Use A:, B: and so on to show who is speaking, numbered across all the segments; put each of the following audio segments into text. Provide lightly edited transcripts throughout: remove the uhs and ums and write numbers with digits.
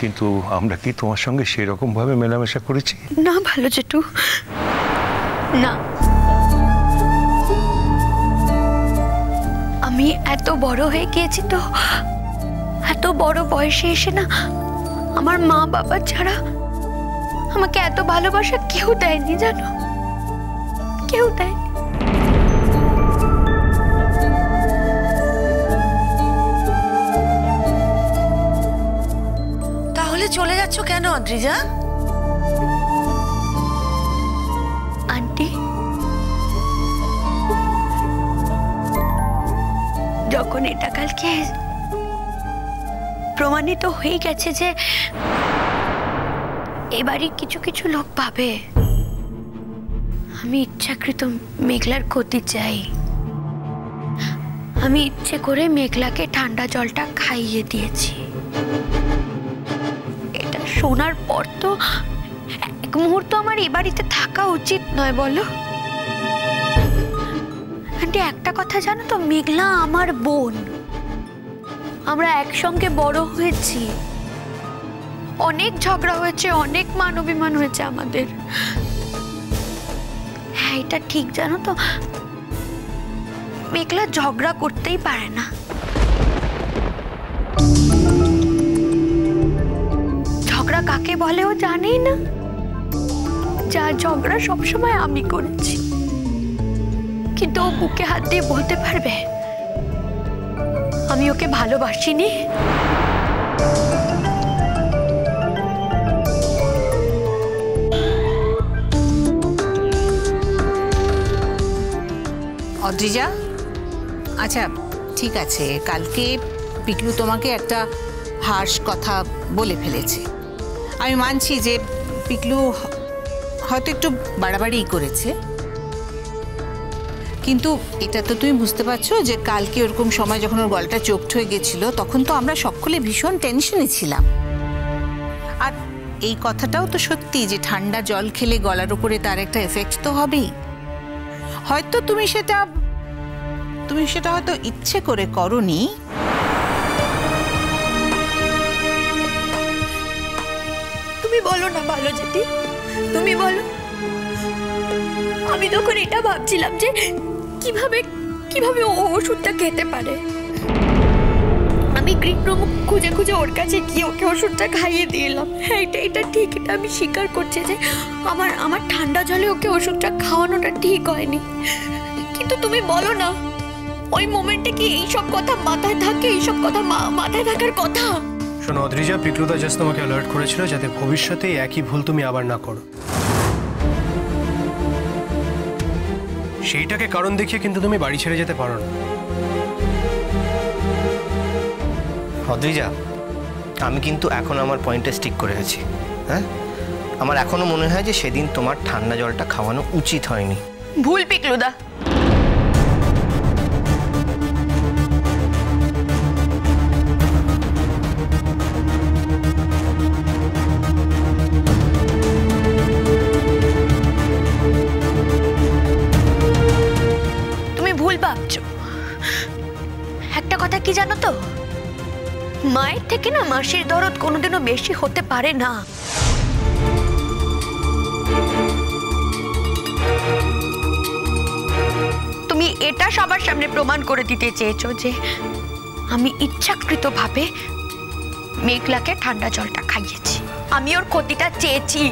A: কিন্তু আমরা কি তোমার সঙ্গে সেরকম ভাবে মেলামেশা করেছি?
B: না ভালো জেঠু, না। আমি এত বড় হয়ে গিয়েছি তো, এত বড় বয়সে এসে না আমার মা বাবা ছাড়া আমাকে এত ভালোবাসা কেউ দেয়নি, জানো, কেউ দেয়নি।
C: তাহলে চলে যাচ্ছ কেন অদ্রিজা?
B: আন্টি, যখন এটা কালকে প্রমাণিত হয়ে গেছে যে এবারই কিছু কিছু লোক ভাবে আমি ইচ্ছাকৃত মেঘলার ক্ষতি চাই, আমি ইচ্ছে করে মেঘলাকে ঠান্ডা জলটা খাইয়ে দিয়েছি, এটা শোনার পর তো এক মুহূর্ত আমার এ বাড়িতে থাকা উচিত নয়, বলো? আন্টি, একটা কথা জানো তো, মেঘলা আমার বোন, আমরা একসঙ্গে বড় হয়েছি, অনেক ঝগড়া হয়েছে, অনেক মান অভিমান হয়েছে আমাদের। হ্যাঁ, এটা ঠিক, জানো তো, মেঘলা ঝগড়া করতেই পারে না। ঝগড়া কাকে বলে ও জানেই না, যা ঝগড়া সবসময় আমি করেছি, কিন্তু ও বুকে হাত দিয়ে বলতে পারবে আমি ওকে ভালোবাসিনি?
C: অদ্রিজা, আচ্ছা ঠিক আছে, কালকে পিকলু তোমাকে একটা হার্শ কথা বলে ফেলেছে, আমি মানছি যে পিকলু হয়তো একটু বাড়াবাড়িই করেছে, কিন্তু এটা তো তুমি বুঝতে পারছো যে কালকে ওরকম সময় যখন ওর গলাটা চোখড হয়ে গেছিল তখন তো আমরা সকলে ভীষণ টেনশনে ছিলাম। আর এই কথাটাও তো সত্যি যে ঠান্ডা জল খেলে গলার উপরে তার একটা এফেক্ট তো হবেই। হয়তো তুমি সেটা হয়তো ইচ্ছে করে করনি,
B: তুমি বলো না ভালো জেঠি, তুমি বলো। আমি তখন এটা ভাবছিলাম যে কিভাবে কিভাবে ও ওষুধটা খেতে পারে। আমি কৃত্রিম খুঁজে খুঁজে ওর কাছে গিয়ে ওকে ওষুধটা খাইয়ে দিলাম। হ্যাঁ, এটা ঠিক, এটা আমি স্বীকার করছি যে আমার ঠান্ডা জলে ওকে ওষুধটা খাওয়ানোটা ঠিক হয়নি, কিন্তু তুমি বলো না ওই মোমেন্টে কি এইসব কথা মাথায় থাকে? এইসব কথা মাথায় থাকার কথা?
D: শোনো অদ্রিজা, পিকলুদা জাস্ট তোমাকে অ্যালার্ট করেছিল যাতে ভবিষ্যতে একই ভুল তুমি আবার না করো। সেইটাকে কারণ দেখিয়ে কিন্তু তুমি বাড়ি ছেড়ে যেতে পারো না।
E: অদ্রিজা, আমি কিন্তু এখন আমার পয়েন্টে স্টিক করে আছি। হ্যাঁ, আমার এখনো মনে হয় যে সেদিন তোমার ঠান্ডা জলটা খাওয়ানো উচিত হয়নি।
B: ভুল পিকলুদা। একটা কথা কি জানো তো, মায়ের থেকে না মাসির দরদ কোনোদিনও বেশি হতে পারে না। তুমি এটা সবার সামনে প্রমাণ করে দিতে চেয়েছো যে আমি ইচ্ছাকৃতভাবে মেঘলাকে ঠান্ডা জলটা খাইয়েছি, আমি ওর ক্ষতিটা চেয়েছি।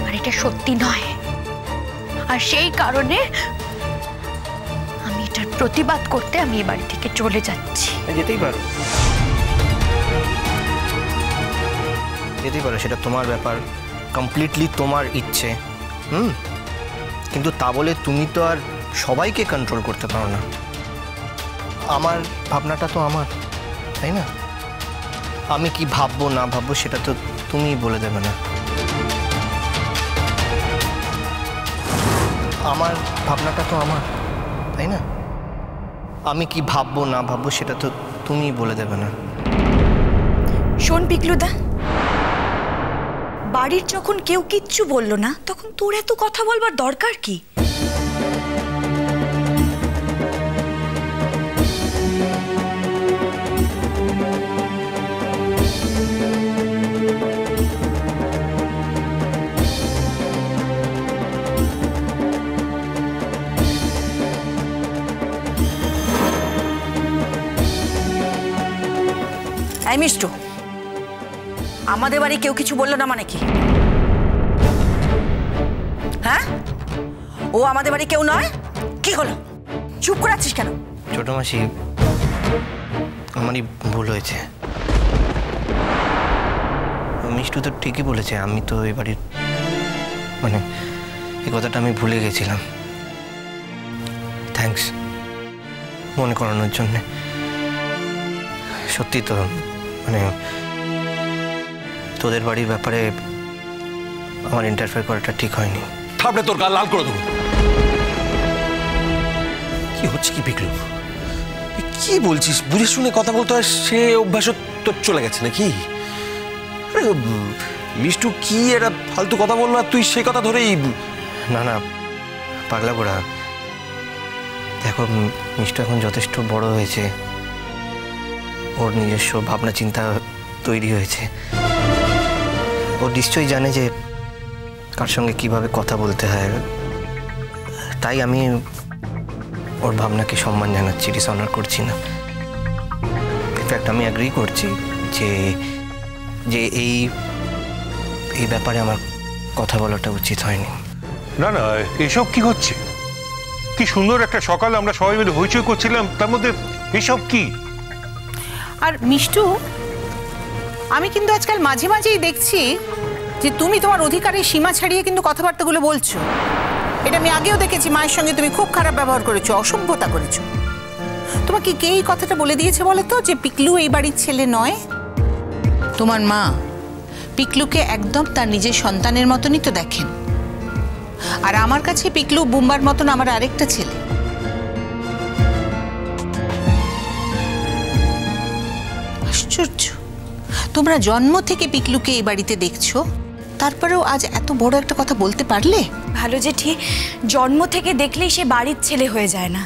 B: আর এটা সত্যি নয়, আর সেই কারণে আমি এটার প্রতিবাদ করতে আমি এই বাড়ি থেকে চলে যাচ্ছি।
E: যেতেই পারো, যেতেই পারো, সেটা তোমার ব্যাপার, কমপ্লিটলি তোমার ইচ্ছে। কিন্তু তা বলে তুমি তো আর সবাইকে কন্ট্রোল করতে পারো না। আমার ভাবনাটা তো আমার, তাই না? আমি কি ভাববো না ভাববো সেটা তো তুমিই বলে দেবে না। আমার ভাবনাটা তো আমার, তাই না? আমি কি ভাববো না ভাববো সেটা তো তুমিই বলে দেবে না।
F: শোন পিকলুদা, বাড়ির যখন কেউ কিচ্ছু বললো না তখন তোর এত কথা বলবার দরকার কি? এই মিষ্টু, আমাদের বাড়ি কেউ কিছু বললো না মানে কি? হ্যাঁ, ও আমাদের বাড়ি কেউ নয়? কি হলো, চুপ করে আছিস কেন?
E: ছোট মাসি, আমারই ভুল হয়েছে। মিষ্টু তো ঠিকই বলেছে, আমি তো এই বাড়ির মানে এই কথাটা আমি ভুলে গেছিলাম। থ্যাঙ্কস মনে করানোর জন্যে। সত্যি তো মানে তোদের বাড়ির ব্যাপারে আমার ইন্টারফেয়ার করাটা ঠিক হয়নি।
G: থাপড়ে তোর গাল লাল করে দেবো। কি হচ্ছে কি পিকলু, কি বলছিস? বুঝে শুনে কথা বলতে হয়, সে অভ্যাসও তোর চলে গেছে নাকি? আরে মিষ্টু কি একটা ফালতু কথা বললো আর তুই সেই কথা ধরেই?
E: না না পাগলা গোড়া, দেখো মিষ্টু এখন যথেষ্ট বড় হয়েছে, ওর নিজস্ব ভাবনা চিন্তা তৈরি হয়েছে। ও নিশ্চয়ই জানে যে কার সঙ্গে কিভাবে কথা বলতে হয়। তাই আমি ওর ভাবনাকে সম্মান জানাচ্ছি, ডিসঅনার করছি না। ইনফ্যাক্ট আমি অ্যাগ্রি করছি যে যে এই এই ব্যাপারে আমার কথা বলাটা উচিত হয়নি।
A: না না, এসব কি হচ্ছে? কি সুন্দর একটা সকাল, আমরা সবাই মিলে হইচই করছিলাম, তার মধ্যে এসব কি?
C: আর মিষ্টু, আমি কিন্তু আজকাল মাঝে মাঝেই দেখছি যে তুমি তোমার অধিকারের সীমা ছাড়িয়ে কিন্তু কথাবার্তাগুলো বলছো। এটা আমি আগেও দেখেছি, মায়ের সঙ্গে তুমি খুব খারাপ ব্যবহার করেছো, অসভ্যতা করেছো। তোমাকে কে এই কথাটা বলে দিয়েছে বলো তো, যে পিকলু এই বাড়ির ছেলে নয়? তোমার মা পিকলুকে একদম তার নিজের সন্তানের মতনই তো দেখেন। আর আমার কাছে পিকলু বুম্বার মতন আমার আরেকটা ছেলে। আশ্চর্য, তোমরা জন্ম থেকে পিকলুকে এই বাড়িতে দেখছো, তারপরেও আজ এত বড় একটা কথা বলতে পারলে?
F: ভালো জেঠি, জন্ম থেকে দেখলেই সে বাড়ির ছেলে হয়ে যায় না।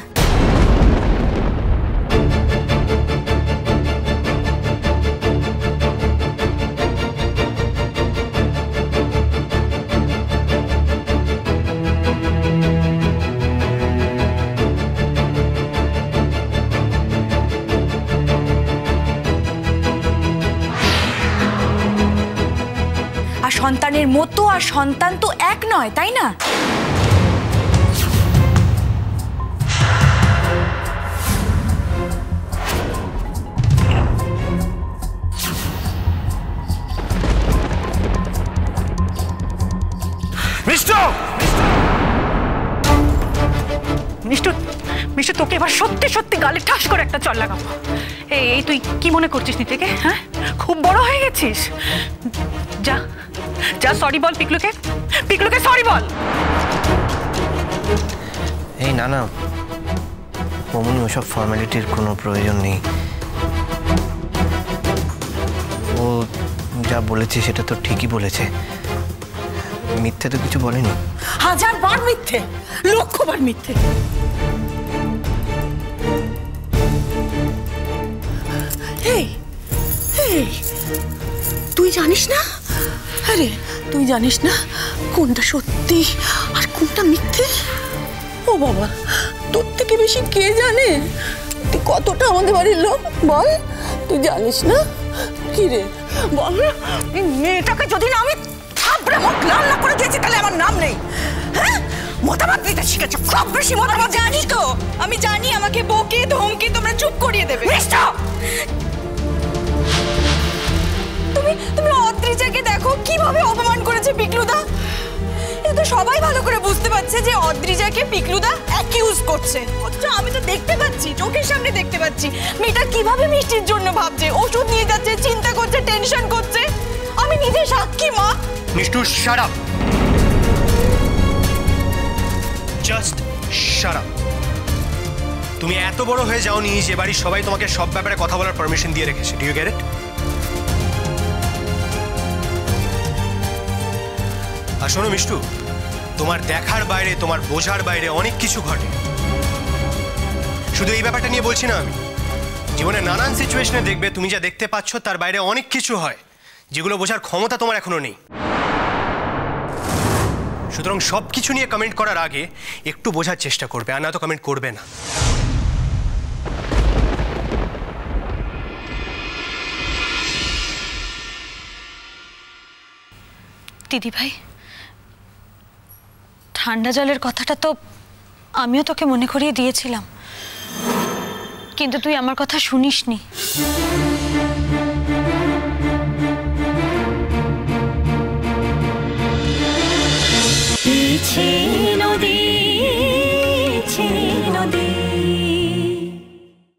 F: আর সন্তানের মতো আর সন্তান তো এক নয়, তাই না?
D: মিষ্টু,
H: মিষ্টু, মিষ্টু, তোকে এবার সত্যি সত্যি গালে ঠাস করে একটা চল লাগাবো। এই তুই কি মনে করছিস নিজেকে? হ্যাঁ, খুব বড় হয়ে গেছিস। যা যা, সরি বল পিকলুকে, পিকলুকে সরি বল।
E: এই না না অমনি, ওসব ফর্মালিটির কোনো প্রয়োজন নেই। ও যা বলেছে সেটা তো ঠিকই বলেছে, মিথ্যে তো কিছু বলেনি।
F: 1000 বার মিথ্যে, লক্ষবার মিথ্যে। তুই জানিস না? আরে তুই জানিস না কোনটা সত্যি আর কোনটা মিথ্যে? ও বাবা, তোর থেকে বেশি কে জানে? তুই কতটা আমাদের বাড়ির লোক বল, তুই জানিস না? কি রে বল, মেয়েটাকে যদি না আমি থাপড়ে মুখ লাল না করে দিয়েছি তাহলে আমার নাম নেই। হ্যাঁ, মতামত দিতে শিখেছো, খুব বেশি মতামত। জানি তো, আমি জানি আমাকে বকে ধমকে তোমরা চুপ করিয়ে দেবে। তুমি অদ্রিজাকে দেখো কিভাবে অপমান করেছে পিকলুদা। এটা তো সবাই ভালো করে বুঝতে পারছে যে অদ্রিজাকে পিকলুদা অ্যাকিউজ করছে। অথচ আমি তো দেখতে পাচ্ছি, চোখের সামনে দেখতে পাচ্ছি মেয়েটা কিভাবে মিষ্টির জন্য ভাবছে, ওষুধ নিয়ে যাচ্ছে, চিন্তা করছে, টেনশন করছে। আমি নিজে সাক্ষী মা।
D: Mishtu, shut up, just shut up. তুমি এত বড় হয়ে যাওনি যে বাড়ির সবাই তোমাকে সব ব্যাপারে কথা বলার পারমিশন দিয়ে রেখেছে। Do you get it? আর শোনো মিষ্টু, তোমার দেখার বাইরে, তোমার বোঝার বাইরে অনেক কিছু ঘটে। শুধু এই ব্যাপারটা নিয়ে বলছি না আমি, জীবনে নানান সিচুয়েশনে দেখবে তুমি যা দেখতে পাচ্ছ তার বাইরে অনেক কিছু হয় যেগুলো বোঝার ক্ষমতা তোমার এখনো নেই। সুতরাং সব কিছু নিয়ে কমেন্ট করার আগে একটু বোঝার চেষ্টা করবে, আর না তো কমেন্ট করবে না।
B: দিদি ভাই, ঠান্ডা জলের কথাটা তো আমিও তোকে মনে করিয়ে দিয়েছিলাম, কিন্তু তুই আমার কথা শুনিসনি।